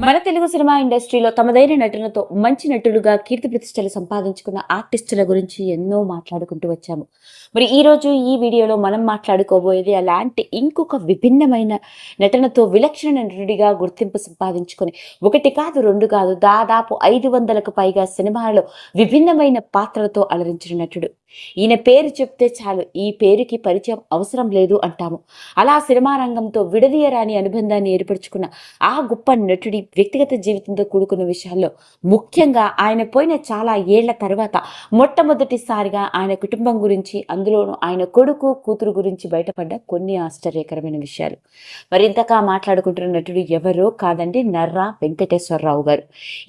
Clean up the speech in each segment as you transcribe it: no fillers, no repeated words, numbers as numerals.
మన తెలుగు సినిమా ఇండస్ట్రీలో తమదైన నటనతో మంచి నటులుగా కీర్తి ప్రతిష్టలు సంపాదించుకున్న ఆర్టిస్టుల గురించి ఎన్నో మాట్లాడుకుంటూ వచ్చాము. మరి ఈ రోజు ఈ వీడియోలో మనం మాట్లాడుకోబోయేది అలాంటి ఇంకొక విభిన్నమైన నటనతో విలక్షణ నటుడిగా గుర్తింపు సంపాదించుకొని ఒకటి కాదు రెండు కాదు దాదాపు 500కు పైగా సినిమాలలో విభిన్నమైన పాత్రలతో అలరించిన నటుడు. ఈయన పేరు చెప్తే చాలు ఈ పేరుకి పరిచయం అవసరం లేదు అంటాము. అలా సినిమా రంగంతో విడదీయరాని అనుబంధాన్ని ఏర్పరచుకున్న ఆ గొప్ప నటుడి వ్యక్తిగత జీవితంతో కూడుకున్న విషయాల్లో ముఖ్యంగా ఆయన పోయిన చాలా ఏళ్ల తర్వాత మొట్టమొదటిసారిగా ఆయన కుటుంబం గురించి, అందులోనూ ఆయన కొడుకు కూతురు గురించి బయటపడ్డ కొన్ని ఆశ్చర్యకరమైన విషయాలు. మరింతగా మాట్లాడుకుంటున్న నటుడు ఎవరో కాదండి, నర్రా వెంకటేశ్వరరావు గారు.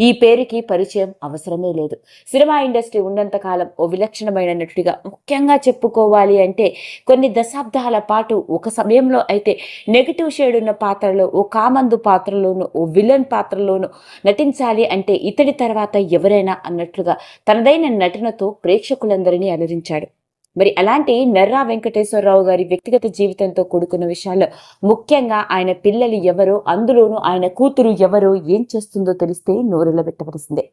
ఈ పేరుకి పరిచయం అవసరమే లేదు. సినిమా ఇండస్ట్రీ ఉన్నంత కాలం ఓ విలక్షణమైన నటుడిగా, ముఖ్యంగా చెప్పుకోవాలి అంటే కొన్ని దశాబ్దాల పాటు ఒక సమయంలో అయితే నెగిటివ్ షేడ్ ఉన్న పాత్రలో, ఓ కామందు పాత్రలోను, ఓ విలన్ పాత్రలోను నటించాలి అంటే ఇతడి తర్వాత ఎవరైనా అన్నట్లుగా తనదైన నటనతో ప్రేక్షకులందరినీ అలరించాడు. మరి అలాంటి నర్రా వెంకటేశ్వరరావు గారి వ్యక్తిగత జీవితంతో కూడుకున్న విషయాల్లో ముఖ్యంగా ఆయన పిల్లలు ఎవరో, అందులోనూ ఆయన కూతురు ఎవరో, ఏం చేస్తుందో తెలిస్తే నోరెళ్ళ పెట్టవలసిందే.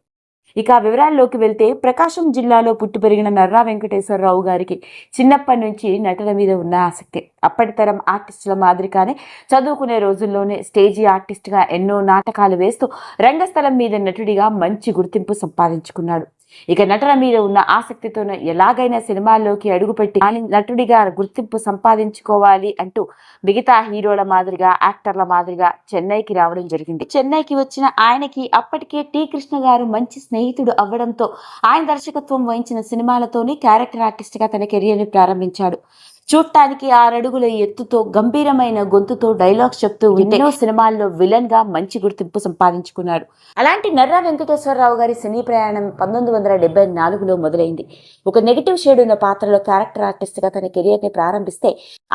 ఇక వివరాల్లోకి వెళ్తే, ప్రకాశం జిల్లాలో పుట్టి పెరిగిన నర్రా వెంకటేశ్వరరావు గారికి చిన్నప్పటి నుంచి నటన మీద ఉన్న ఆసక్తి. అప్పటి తరం ఆర్టిస్టుల మాదిరిగానే చదువుకునే రోజుల్లోనే స్టేజీ ఆర్టిస్ట్గా ఎన్నో నాటకాలు వేస్తూ రంగస్థలం మీద నటుడిగా మంచి గుర్తింపు సంపాదించుకున్నాడు. ఇక నటన మీద ఉన్న ఆసక్తితోనే ఎలాగైనా సినిమాల్లోకి అడుగుపెట్టి నటుడిగా గుర్తింపు సంపాదించుకోవాలి అంటూ మిగతా హీరోల మాదిరిగా, యాక్టర్ల మాదిరిగా చెన్నైకి రావడం జరిగింది. చెన్నైకి వచ్చిన ఆయనకి అప్పటికే టి కృష్ణ గారు మంచి స్నేహితుడు అవ్వడంతో ఆయన దర్శకత్వం వహించిన సినిమాలతోనే క్యారెక్టర్ ఆర్టిస్ట్ గా తన కెరియర్ని ప్రారంభించాడు. చూడటానికి 6 అడుగుల ఎత్తుతో, గంభీరమైన గొంతుతో డైలాగ్స్ చెప్తూ ఎన్నో సినిమాల్లో విలన్ గా మంచి గుర్తింపు సంపాదించుకున్నాడు. అలాంటి నర్రా వెంకటేశ్వరరావు గారి సినీ ప్రయాణం 1974లో మొదలైంది. ఒక నెగిటివ్ షేడ్ ఉన్న పాత్రలో క్యారెక్టర్ ఆర్టిస్ట్ గా తన కెరియర్ ని ప్రారంభిస్తే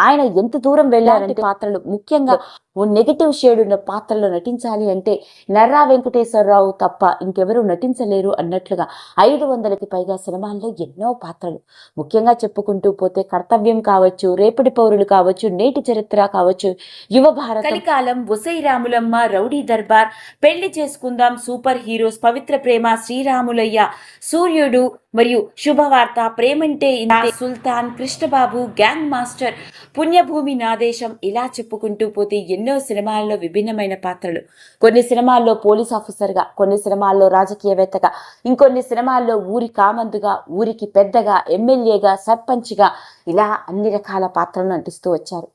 ఆయన ఎంత దూరం వెళ్లారంటే, పాత్రలు ముఖ్యంగా ఓ నెగిటివ్ షేడ్ ఉన్న పాత్రలో నటించాలి అంటే నర్రా వెంకటేశ్వరరావు తప్ప ఇంకెవరూ నటించలేరు అన్నట్లుగా 500కి పైగా సినిమాల్లో ఎన్నో పాత్రలు. ముఖ్యంగా చెప్పుకుంటూ పోతే కర్తవ్యం కావచ్చు, రేపటి పౌరులు కావచ్చు, నేటి చరిత్ర కావచ్చు, యువ భారత, కలికాలం, ఒసై రాములమ్మ, రౌడీ దర్బార్, పెళ్లి చేసుకుందాం, సూపర్ హీరోస్, పవిత్ర ప్రేమ, శ్రీరాములయ్య, సూర్యుడు మరియు శుభవార్త, ప్రేమంటే ఇంతే, సుల్తాన్, కృష్ణబాబు, గ్యాంగ్ మాస్టర్, పుణ్యభూమి నాదేశం, ఇలా చెప్పుకుంటూ పోతే ఎన్నో సినిమాల్లో విభిన్నమైన పాత్రలు. కొన్ని సినిమాల్లో పోలీస్ ఆఫీసర్గా, కొన్ని సినిమాల్లో రాజకీయవేత్తగా, ఇంకొన్ని సినిమాల్లో ఊరి కామందుగా, ఊరికి పెద్దగా, ఎమ్మెల్యేగా, సర్పంచ్గా, ఇలా అన్ని రకాల పాత్రలను నటిస్తూ వచ్చారు.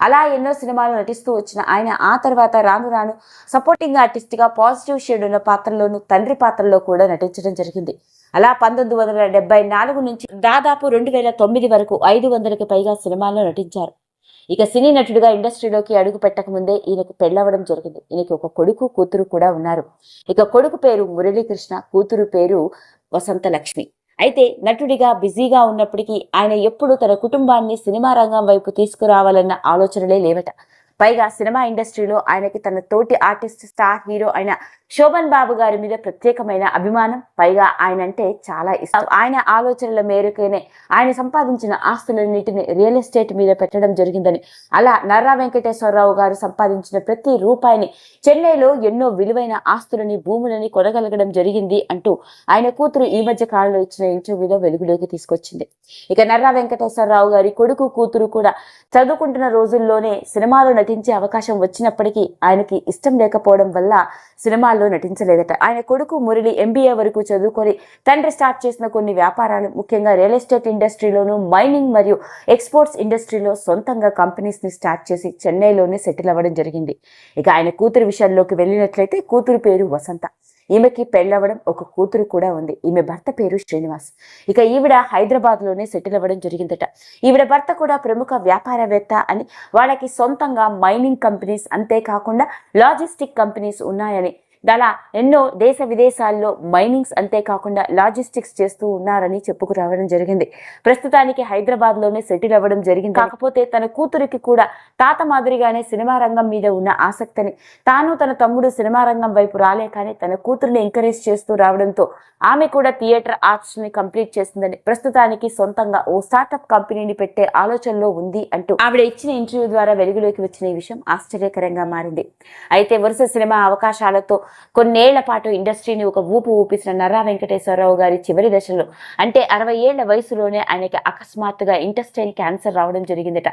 అలా ఎన్నో సినిమాలు నటిస్తూ వచ్చిన ఆయన ఆ తర్వాత రాను రాను సపోర్టింగ్ ఆర్టిస్ట్గా పాజిటివ్ షేడ్ ఉన్న పాత్రలోను, తండ్రి పాత్రలో కూడా నటించడం జరిగింది. అలా 1974 నుంచి దాదాపు 2009 వరకు 500కి పైగా సినిమాల్లో నటించారు. ఇక సినీ నటుడిగా ఇండస్ట్రీలోకి అడుగు పెట్టక ముందే ఈయనకు పెళ్ళవడం జరిగింది. ఈయనకి ఒక కొడుకు, కూతురు కూడా ఉన్నారు. ఇక కొడుకు పేరు మురళీకృష్ణ, కూతురు పేరు వసంత లక్ష్మి. అయితే నటుడిగా బిజీగా ఉన్నప్పటికీ ఆయన ఎప్పుడూ తన కుటుంబాన్ని సినిమా రంగం వైపు తీసుకురావాలన్న ఆలోచనలే లేవట. పైగా సినిమా ఇండస్ట్రీలో ఆయనకి తన తోటి ఆర్టిస్ట్, స్టార్ హీరో అయిన శోభన్ బాబు గారి మీద ప్రత్యేకమైన అభిమానం, పైగా ఆయన అంటే చాలా ఇష్టం. ఆయన ఆలోచనల మేరకునే ఆయన సంపాదించిన ఆస్తులన్నింటినీ రియల్ ఎస్టేట్ మీద పెట్టడం జరిగిందని, అలా నర్రా వెంకటేశ్వరరావు గారు సంపాదించిన ప్రతి రూపాయిని చెన్నైలో ఎన్నో విలువైన ఆస్తులని, భూములని కొనగలగడం జరిగింది అంటూ ఆయన కూతురు ఈ మధ్య కాలంలో ఇచ్చిన ఇంటర్వ్యూలో వెలుగులోకి తీసుకొచ్చింది. ఇక నర్రా వెంకటేశ్వరరావు గారి కొడుకు, కూతురు కూడా చదువుకుంటున్న రోజుల్లోనే సినిమాలో నటించే అవకాశం వచ్చినప్పటికీ ఆయనకి ఇష్టం లేకపోవడం వల్ల సినిమాల్లో నటించలేదట. ఆయన కొడుకు మురళి MBA వరకు చదువుకొని తండ్రి స్టార్ట్ చేసిన కొన్ని వ్యాపారాలు, ముఖ్యంగా రియల్ ఎస్టేట్ ఇండస్ట్రీలోను, మైనింగ్ మరియు ఎక్స్పోర్ట్స్ ఇండస్ట్రీలో సొంతంగా కంపెనీస్ ని స్టార్ట్ చేసి చెన్నైలోనే సెటిల్ అవ్వడం జరిగింది. ఇక ఆయన కూతురు విషయంలోకి వెళ్ళినట్లయితే కూతురు పేరు వసంత. ఈమెకి పెళ్ళవడం ఒక కూతురు కూడా ఉంది. ఈమె భర్త పేరు శ్రీనివాస్. ఇక ఈవిడ హైదరాబాద్లోనే సెటిల్ అవ్వడం జరిగిందట. ఈవిడ భర్త కూడా ప్రముఖ వ్యాపారవేత్త అని, వాళ్ళకి సొంతంగా మైనింగ్ కంపెనీస్, అంతేకాకుండా లాజిస్టిక్ కంపెనీస్ ఉన్నాయని, అలా ఎన్నో దేశ విదేశాల్లో మైనింగ్స్ అంతేకాకుండా లాజిస్టిక్స్ చేస్తూ ఉన్నారని చెప్పుకురావడం జరిగింది. ప్రస్తుతానికి హైదరాబాద్లోనే సెటిల్ అవ్వడం జరిగింది. కాకపోతే తన కూతురికి కూడా తాత మాదిరిగానే సినిమా రంగం మీద ఉన్న ఆసక్తిని, తాను తన తమ్ముడు సినిమా రంగం వైపు రాలేకనే తన కూతురిని ఎంకరేజ్ చేస్తూ రావడంతో ఆమె కూడా థియేటర్ ఆర్ట్స్ ని కంప్లీట్ చేసిందని, ప్రస్తుతానికి సొంతంగా ఓ స్టార్ట్అప్ కంపెనీని పెట్టే ఆలోచనలో ఉంది అంటూ ఆవిడ ఇచ్చిన ఇంటర్వ్యూ ద్వారా వెలుగులోకి వచ్చిన ఈ విషయం ఆశ్చర్యకరంగా మారింది. అయితే వరుస సినిమా అవకాశాలతో కొన్నేళ్ల పాటు ఇండస్ట్రీని ఒక ఊపు ఊపిసిన నర్రా వెంకటేశ్వరరావు గారి చివరి దశలో అంటే 60 ఏళ్ల వయసులోనే ఆయనకి అకస్మాత్తుగా ఇంటెస్టైన్ క్యాన్సర్ రావడం జరిగిందట.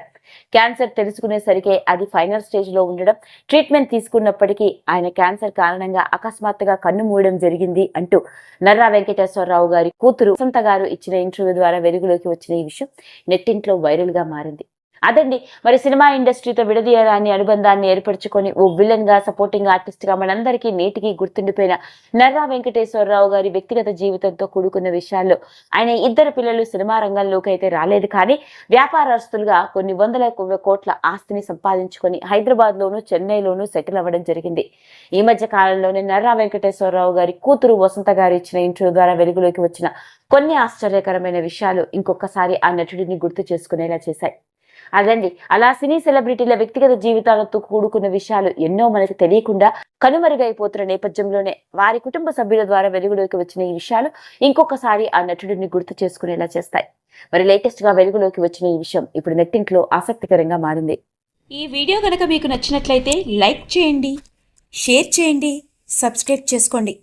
క్యాన్సర్ తెలుసుకునేసరికి అది ఫైనల్ స్టేజ్ లో ఉండడం, ట్రీట్మెంట్ తీసుకున్నప్పటికీ ఆయన క్యాన్సర్ కారణంగా అకస్మాత్తుగా కన్ను మూయడం జరిగింది అంటూ నర్రా వెంకటేశ్వరరావు గారి కూతురు వసంత గారు ఇచ్చిన ఇంటర్వ్యూ ద్వారా వెలుగులోకి వచ్చిన ఈ విషయం నెట్టింట్లో వైరల్ గా మారింది. అదండి మరి సినిమా ఇండస్ట్రీతో విడదీయరాని అనుబంధాన్ని ఏర్పరచుకొని ఓ విలన్ గా, సపోర్టింగ్ ఆర్టిస్ట్ గా మనందరికీ నేటికి గుర్తుండిపోయిన నర్రా వెంకటేశ్వరరావు గారి వ్యక్తిగత జీవితంతో కూడుకున్న విషయాల్లో ఆయన 2 పిల్లలు సినిమా రంగంలోకి అయితే రాలేదు, కానీ వ్యాపారస్తులుగా కొన్ని వందల కోట్ల ఆస్తిని సంపాదించుకొని హైదరాబాద్ లోను, చెన్నైలోను సెటిల్ అవ్వడం జరిగింది. ఈ మధ్య కాలంలోనే నర్రా వెంకటేశ్వరరావు గారి కూతురు వసంత గారు ఇచ్చిన ఇంటర్వ్యూ ద్వారా వెలుగులోకి వచ్చిన కొన్ని ఆశ్చర్యకరమైన విషయాలు ఇంకొకసారి ఆ నటుడిని గుర్తు చేసుకునేలా చేశాయి. అదండి అలా సినీ సెలబ్రిటీల వ్యక్తిగత జీవితాలతో కూడుకున్న విషయాలు ఎన్నో మనకు తెలియకుండా కనుమరుగైపోతున్న నేపథ్యంలోనే వారి కుటుంబ సభ్యుల ద్వారా వెలుగులోకి వచ్చిన ఈ విషయాలు ఇంకొకసారి ఆ నటుడిని గుర్తు చేసుకునేలా చేస్తాయి. మరి లేటెస్ట్ గా వెలుగులోకి వచ్చిన ఈ విషయం ఇప్పుడు నెట్టింట్లో ఆసక్తికరంగా మారింది. ఈ వీడియో కనుక మీకు నచ్చినట్లయితే లైక్ చేయండి, షేర్ చేయండి, సబ్స్క్రైబ్ చేసుకోండి.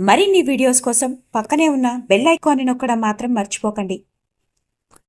మరిన్ని వీడియోస్ కోసం పక్కనే ఉన్న బెల్ ఐకాన్ని నొక్కడం మాత్రం మర్చిపోకండి.